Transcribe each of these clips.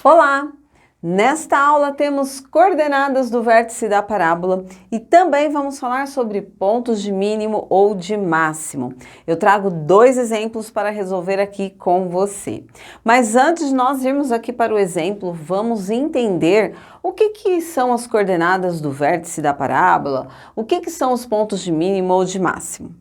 Olá! Nesta aula temos coordenadas do vértice da parábola e também vamos falar sobre pontos de mínimo ou de máximo. Eu trago dois exemplos para resolver aqui com você. Mas antes de nós irmos aqui para o exemplo, vamos entender o que são as coordenadas do vértice da parábola, o que são os pontos de mínimo ou de máximo.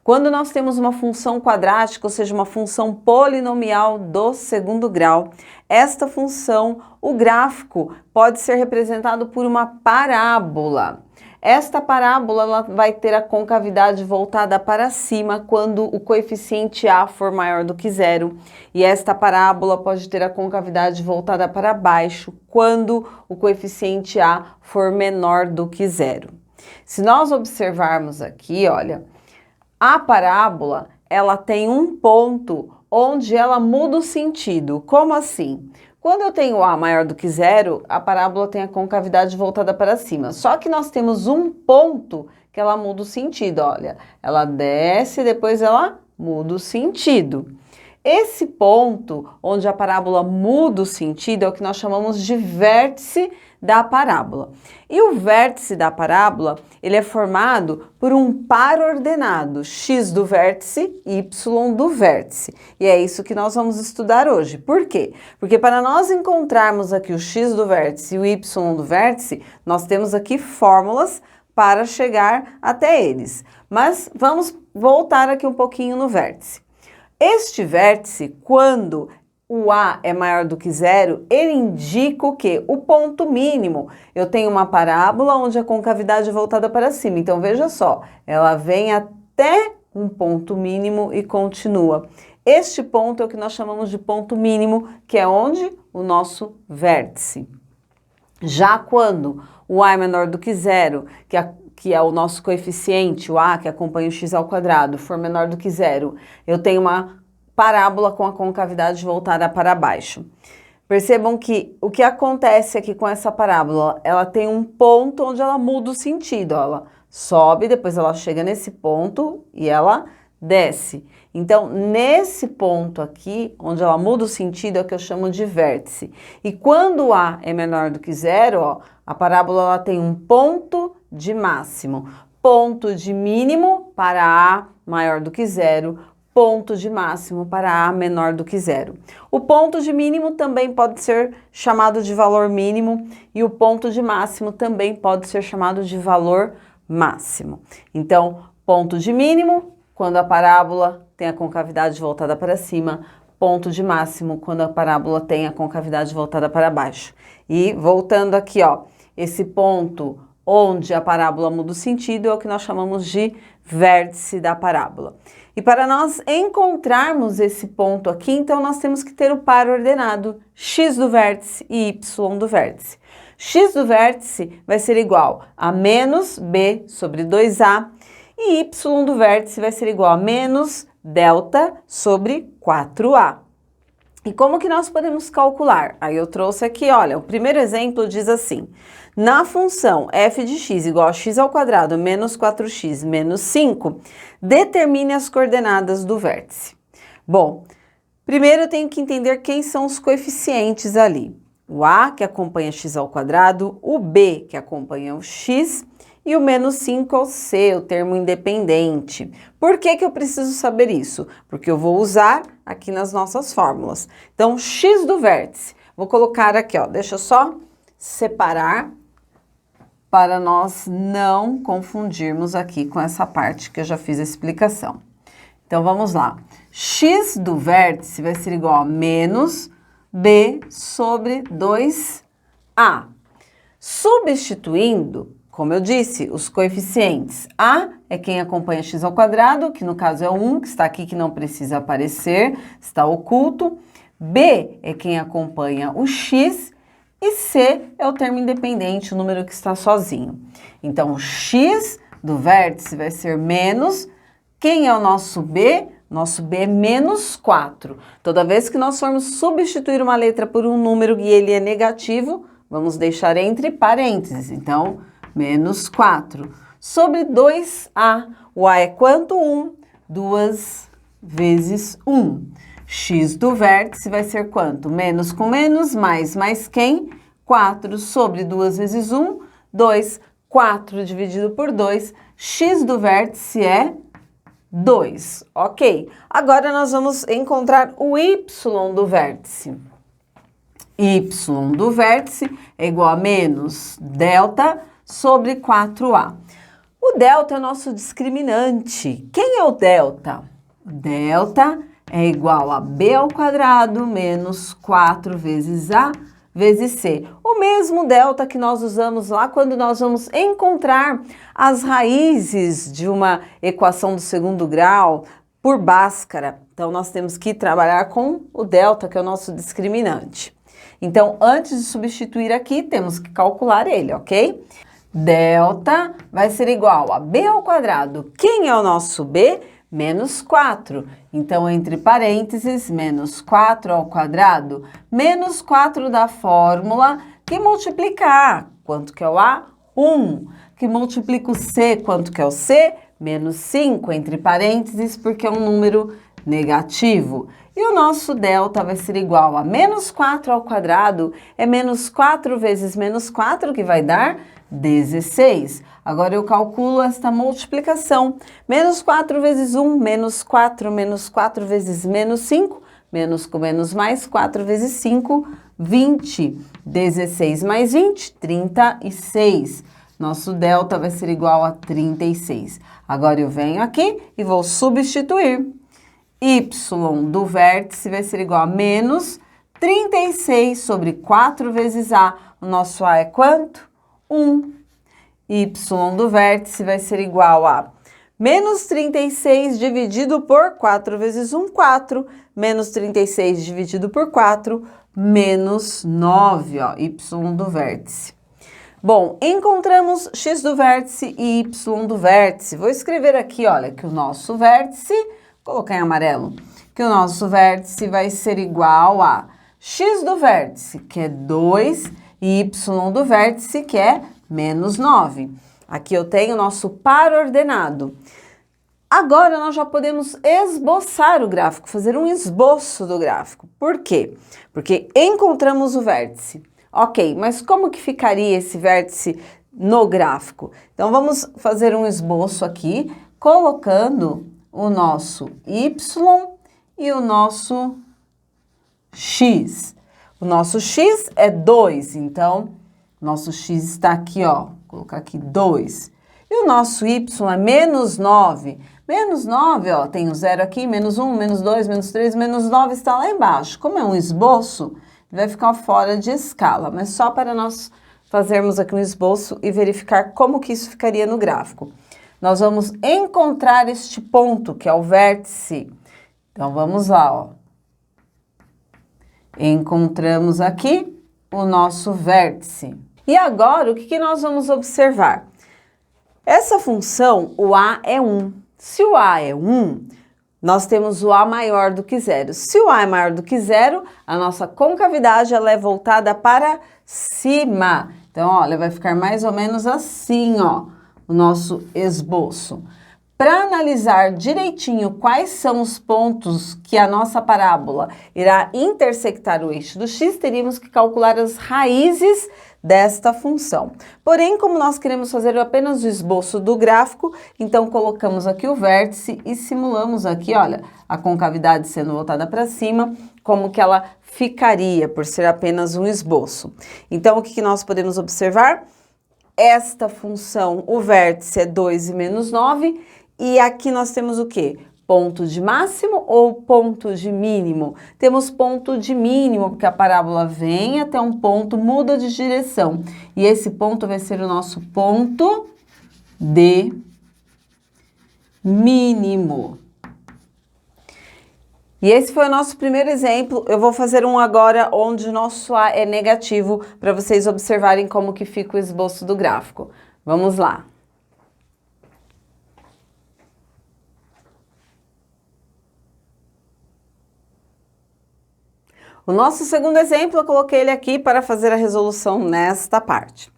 Quando nós temos uma função quadrática, ou seja, uma função polinomial do segundo grau, esta função, o gráfico, pode ser representado por uma parábola. Esta parábola ela vai ter a concavidade voltada para cima quando o coeficiente a for maior do que zero, e esta parábola pode ter a concavidade voltada para baixo quando o coeficiente a for menor do que zero. Se nós observarmos aqui, olha, a parábola, ela tem um ponto onde ela muda o sentido. Como assim? Quando eu tenho A maior do que zero, a parábola tem a concavidade voltada para cima. Só que nós temos um ponto que ela muda o sentido, olha. Ela desce e depois ela muda o sentido. Esse ponto onde a parábola muda o sentido é o que nós chamamos de vértice da parábola. E o vértice da parábola, ele é formado por um par ordenado, x do vértice, y do vértice. E é isso que nós vamos estudar hoje. Por quê? Porque para nós encontrarmos aqui o x do vértice e o y do vértice, nós temos aqui fórmulas para chegar até eles. Mas vamos voltar aqui um pouquinho no vértice. Este vértice, quando o A é maior do que zero, ele indica o quê? O ponto mínimo. Eu tenho uma parábola onde a concavidade é voltada para cima. Então, veja só, ela vem até um ponto mínimo e continua. Este ponto é o que nós chamamos de ponto mínimo, que é onde? O nosso vértice. Já quando o A é menor do que zero, que é o nosso coeficiente, o A, que acompanha o x ao quadrado, for menor do que zero, eu tenho uma parábola com a concavidade voltada para baixo. Percebam que o que acontece aqui com essa parábola, ela tem um ponto onde ela muda o sentido, ó, ela sobe, depois ela chega nesse ponto e ela desce. Então, nesse ponto aqui, onde ela muda o sentido, é o que eu chamo de vértice. E quando A é menor do que zero, ó, a parábola ela tem um ponto de máximo, ponto de mínimo para A maior do que zero, ponto de máximo para A menor do que zero. O ponto de mínimo também pode ser chamado de valor mínimo e o ponto de máximo também pode ser chamado de valor máximo. Então, ponto de mínimo, quando a parábola tem a concavidade voltada para cima, ponto de máximo, quando a parábola tem a concavidade voltada para baixo. E voltando aqui, ó, esse ponto onde a parábola muda o sentido é o que nós chamamos de vértice da parábola. E para nós encontrarmos esse ponto aqui, então nós temos que ter o par ordenado x do vértice e y do vértice. X do vértice vai ser igual a menos b sobre 2a e y do vértice vai ser igual a menos delta sobre 4a. E como que nós podemos calcular? Aí eu trouxe aqui, olha, o primeiro exemplo diz assim: na função f de x igual a x ao quadrado menos 4x menos 5, determine as coordenadas do vértice. Bom, primeiro eu tenho que entender quem são os coeficientes ali. O a, que acompanha x ao quadrado, o b, que acompanha o x, e o menos 5 é o c, o termo independente. Por que eu preciso saber isso? Porque eu vou usar aqui nas nossas fórmulas. Então, x do vértice, vou colocar aqui, ó, deixa eu só separar para nós não confundirmos aqui com essa parte que eu já fiz a explicação. Então, vamos lá. X do vértice vai ser igual a menos b sobre 2a. Substituindo, como eu disse, os coeficientes. A é quem acompanha x ao quadrado, que no caso é o 1, que está aqui, que não precisa aparecer, está oculto. B é quem acompanha o x. E C é o termo independente, o número que está sozinho. Então, x do vértice vai ser menos. Quem é o nosso B? Nosso B é menos 4. Toda vez que nós formos substituir uma letra por um número e ele é negativo, vamos deixar entre parênteses. Então, menos 4. Sobre 2A. O A é quanto? 1. 2 vezes 1. x do vértice vai ser quanto? Menos com menos, mais quem? 4 sobre 2 vezes 1, 2. 4 dividido por 2, x do vértice é 2, ok? Agora nós vamos encontrar o y do vértice. Y do vértice é igual a menos delta sobre 4a. O delta é o nosso discriminante. Quem é o delta? O delta é igual a b ao quadrado menos 4 vezes a vezes c. O mesmo delta que nós usamos lá quando nós vamos encontrar as raízes de uma equação do segundo grau por Bhaskara. Então, nós temos que trabalhar com o delta, que é o nosso discriminante. Então, antes de substituir aqui, temos que calcular ele, ok? Delta vai ser igual a b ao quadrado. Quem é o nosso b? Menos 4. Então, entre parênteses, menos 4 ao quadrado, menos 4 da fórmula que multiplica a. Quanto que é o a? 1. Que multiplica o c. Quanto que é o c? Menos 5, entre parênteses, porque é um número negativo. E o nosso delta vai ser igual a menos 4 ao quadrado, é menos 4 vezes menos 4, que vai dar 16. Agora eu calculo esta multiplicação. Menos 4 vezes 1, menos 4 vezes menos 5, menos com menos mais, 4 vezes 5, 20. 16 mais 20, 36. Nosso delta vai ser igual a 36. Agora eu venho aqui e vou substituir. Y do vértice vai ser igual a menos 36 sobre 4 vezes a. O nosso a é quanto? 1. Y do vértice vai ser igual a menos 36 dividido por 4 vezes 1, 4. Menos 36 dividido por 4, menos 9, ó, y do vértice. Bom, encontramos x do vértice e y do vértice. Vou escrever aqui, olha, que o nosso vértice, colocar em amarelo, que o nosso vértice vai ser igual a x do vértice, que é 2, e y do vértice, que é menos 9. Aqui eu tenho o nosso par ordenado. Agora, nós já podemos esboçar o gráfico, fazer um esboço do gráfico. Por quê? Porque encontramos o vértice. Ok, mas como que ficaria esse vértice no gráfico? Então, vamos fazer um esboço aqui, colocando o nosso y e o nosso x. O nosso x é 2, então, nosso x está aqui, ó, vou colocar aqui 2. E o nosso y é menos 9. Menos 9, ó, tem o 0 aqui, menos 1, menos 2, menos 3, menos 9 está lá embaixo. Como é um esboço, vai ficar fora de escala, mas só para nós fazermos aqui um esboço e verificar como que isso ficaria no gráfico. Nós vamos encontrar este ponto, que é o vértice. Então, vamos lá, ó. Encontramos aqui o nosso vértice. E agora, o que nós vamos observar? Essa função, o a é 1. Se o a é 1, nós temos o a maior do que 0. Se o a é maior do que 0, a nossa concavidade ela é voltada para cima. Então, olha, vai ficar mais ou menos assim, ó, o nosso esboço. Para analisar direitinho quais são os pontos que a nossa parábola irá intersectar o eixo do x, teríamos que calcular as raízes desta função. Porém, como nós queremos fazer apenas o esboço do gráfico, então colocamos aqui o vértice e simulamos aqui, olha, a concavidade sendo voltada para cima, como que ela ficaria por ser apenas um esboço. Então, o que nós podemos observar? Esta função, o vértice é 2 e menos 9, e aqui nós temos o quê? Ponto de máximo ou ponto de mínimo? Temos ponto de mínimo, porque a parábola vem até um ponto, muda de direção. E esse ponto vai ser o nosso ponto de mínimo. E esse foi o nosso primeiro exemplo. Eu vou fazer um agora onde o nosso a é negativo, para vocês observarem como que fica o esboço do gráfico. Vamos lá. O nosso segundo exemplo, eu coloquei ele aqui para fazer a resolução nesta parte.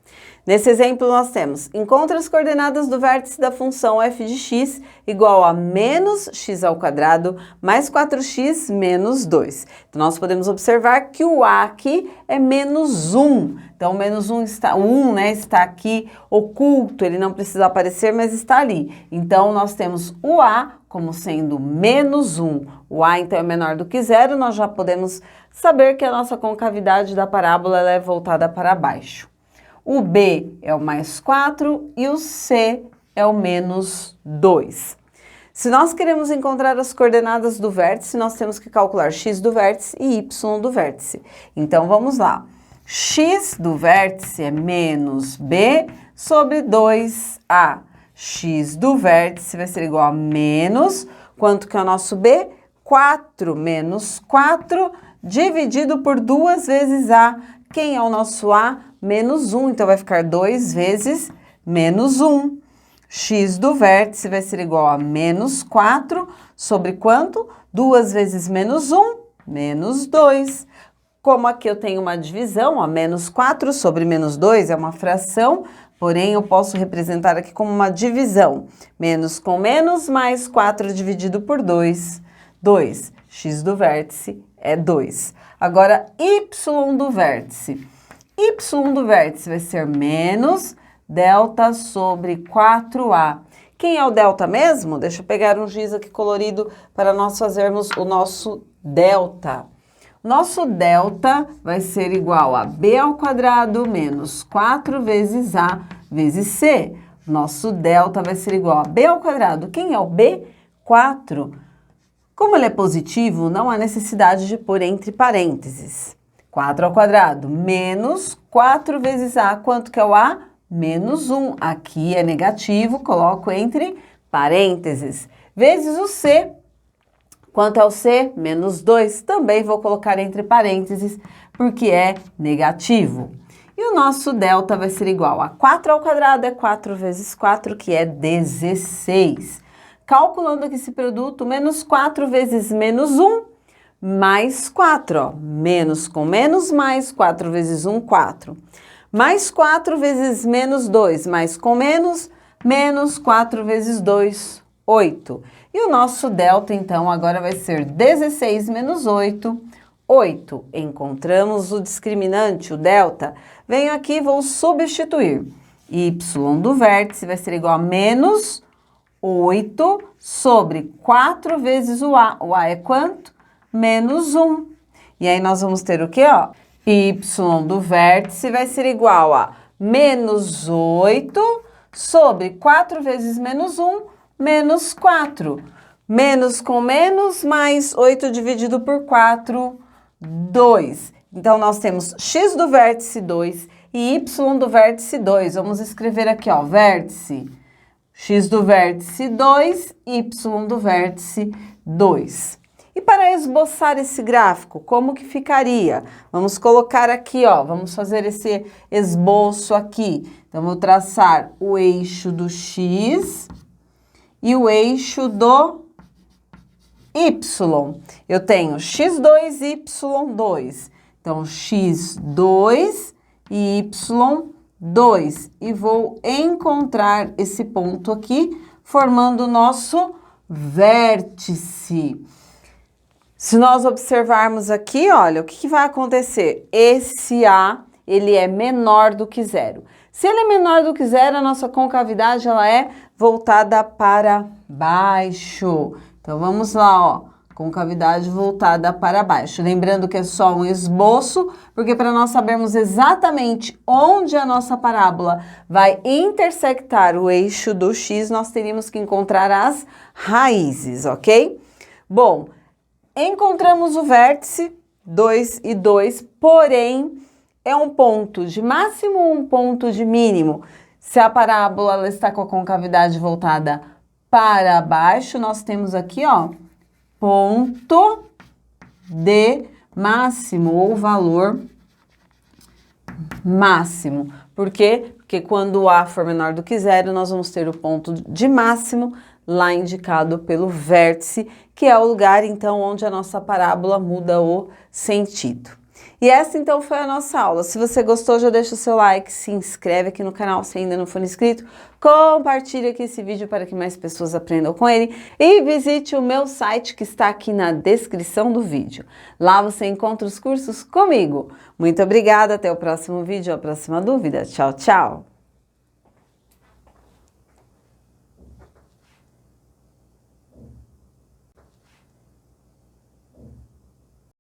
Nesse exemplo, nós temos, encontre as coordenadas do vértice da função f de x igual a menos x ao quadrado mais 4x menos 2. Então, nós podemos observar que o a aqui é menos 1. Então, menos 1 está, o 1, né, está aqui oculto, ele não precisa aparecer, mas está ali. Então, nós temos o a como sendo menos 1. O a, então, é menor do que zero, nós já podemos saber que a nossa concavidade da parábola ela é voltada para baixo. O B é o mais 4 e o C é o menos 2. Se nós queremos encontrar as coordenadas do vértice, nós temos que calcular x do vértice e y do vértice. Então, vamos lá. X do vértice é menos B sobre 2A. X do vértice vai ser igual a menos, quanto que é o nosso B? 4 menos 4 dividido por 2 vezes A. Quem é o nosso A? Menos 1, então vai ficar 2 vezes menos 1. X do vértice vai ser igual a menos 4 sobre quanto? 2 vezes menos 1, menos 2. Como aqui eu tenho uma divisão, ó, menos 4 sobre menos 2 é uma fração, porém eu posso representar aqui como uma divisão. Menos com menos, mais 4 dividido por 2, 2. X do vértice é 2. Agora, y do vértice. Y do vértice vai ser menos delta sobre 4A. Quem é o delta mesmo? Deixa eu pegar um giz aqui colorido para nós fazermos o nosso delta. Nosso delta vai ser igual a B ao quadrado menos 4 vezes A vezes C. Nosso delta vai ser igual a B ao quadrado. Quem é o B? 4. Como ele é positivo, não há necessidade de pôr entre parênteses. 4 ao quadrado menos 4 vezes A. Quanto que é o A? Menos 1. Aqui é negativo, coloco entre parênteses. Vezes o C. Quanto é o C? Menos 2. Também vou colocar entre parênteses, porque é negativo. E o nosso delta vai ser igual a 4 ao quadrado, é 4 vezes 4, que é 16. Calculando aqui esse produto, menos 4 vezes menos 1, mais 4, ó. Menos com menos, mais 4 vezes 1, 4. Mais 4 vezes menos 2, mais com menos 4 vezes 2, 8. E o nosso delta, então, agora vai ser 16 menos 8, 8. Encontramos o discriminante, o delta. Venho aqui e vou substituir. Y do vértice vai ser igual a menos 8 sobre 4 vezes o A. O A é quanto? Menos 1. E aí nós vamos ter o quê, ó? Y do vértice vai ser igual a menos 8 sobre 4 vezes menos 1, menos 4. Menos com menos, mais 8 dividido por 4, 2. Então, nós temos x do vértice 2 e y do vértice 2. Vamos escrever aqui, ó, vértice. X do vértice 2, y do vértice 2. E para esboçar esse gráfico, como que ficaria? Vamos colocar aqui, ó, vamos fazer esse esboço aqui. Então, vou traçar o eixo do x e o eixo do y. Eu tenho x2 e y2. Então, x2 e y2. E vou encontrar esse ponto aqui, formando o nosso vértice. Se nós observarmos aqui, olha, o que vai acontecer? Esse A, ele é menor do que zero. Se ele é menor do que zero, a nossa concavidade, ela é voltada para baixo. Então, vamos lá, ó, concavidade voltada para baixo. Lembrando que é só um esboço, porque para nós sabermos exatamente onde a nossa parábola vai intersectar o eixo do x, nós teríamos que encontrar as raízes, ok? Bom, encontramos o vértice 2 e 2, porém, é um ponto de máximo ou um ponto de mínimo? Se a parábola ela está com a concavidade voltada para baixo, nós temos aqui, ó, ponto de máximo ou valor máximo. Por quê? Porque quando o A for menor do que zero, nós vamos ter o ponto de máximo lá indicado pelo vértice, que é o lugar, então, onde a nossa parábola muda o sentido. E essa então foi a nossa aula. Se você gostou, já deixa o seu like, se inscreve aqui no canal se ainda não for inscrito, compartilha aqui esse vídeo para que mais pessoas aprendam com ele e visite o meu site que está aqui na descrição do vídeo. Lá você encontra os cursos comigo. Muito obrigada, até o próximo vídeo, a próxima dúvida. Tchau, tchau!